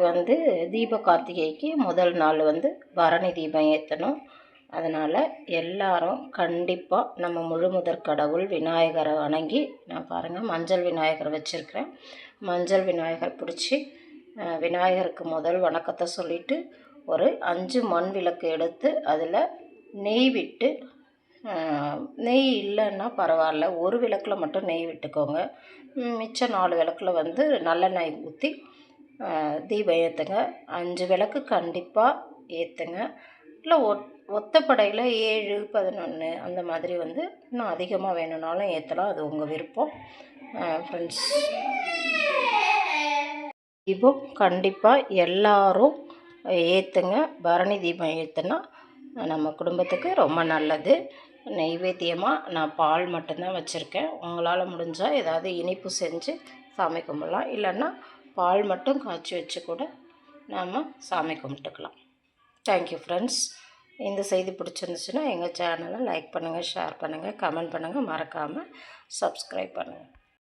வந்து தீப கார்த்திகைக்கு முதல் நாள் வந்து பரணி தீபம் ஏற்றணும். அதனால் எல்லாரும் கண்டிப்பாக நம்ம முழுமுதற் கடவுள் விநாயகரை வணங்கி, நான் பாருங்கள் மஞ்சள் விநாயகர் வச்சுருக்கிறேன். மஞ்சள் விநாயகர் பிடிச்சி விநாயகருக்கு முதல் வணக்கத்தை சொல்லிவிட்டு ஒரு 5 மண் விளக்கு எடுத்து அதில் நெய் விட்டு, நெய் இல்லைன்னா பரவாயில்ல, ஒரு விளக்கில் மட்டும் நெய் விட்டுக்கோங்க. மிச்சம் 4 விளக்கில் வந்து நல்லெண்ணெய் ஊற்றி தீபம் ஏற்றுங்க. 5 விளக்கு கண்டிப்பாக ஏற்றுங்க. இல்லை ஒத்தப்படையில் 7, 11 அந்த மாதிரி வந்து இன்னும் அதிகமாக வேணும்னாலும் ஏற்றலாம். அது உங்கள் விருப்பம். ஃப்ரெண்ட்ஸ், தீபம் கண்டிப்பாக எல்லாரும் ஏற்றுங்க. பரணி தீபம் ஏற்றுனா நம்ம குடும்பத்துக்கு ரொம்ப நல்லது. நெய்வேத்தியமாக நான் பால் மட்டும்தான் வச்சுருக்கேன். உங்களால் முடிஞ்சால் ஏதாவது இனிப்பு செஞ்சு சாமி கும்பிடலாம். இல்லைன்னா பால் மட்டும் காய்ச்சி வச்சு கூட நாம் சாமி கும்பிட்டுக்கலாம். Thank you friends. இந்த செய்தி பிடிச்சிருந்துச்சுன்னா எங்கள் சேனலை லைக் பண்ணுங்கள், ஷேர் பண்ணுங்கள், கமெண்ட் பண்ணுங்கள், மறக்காமல் சப்ஸ்கிரைப் பண்ணுங்கள்.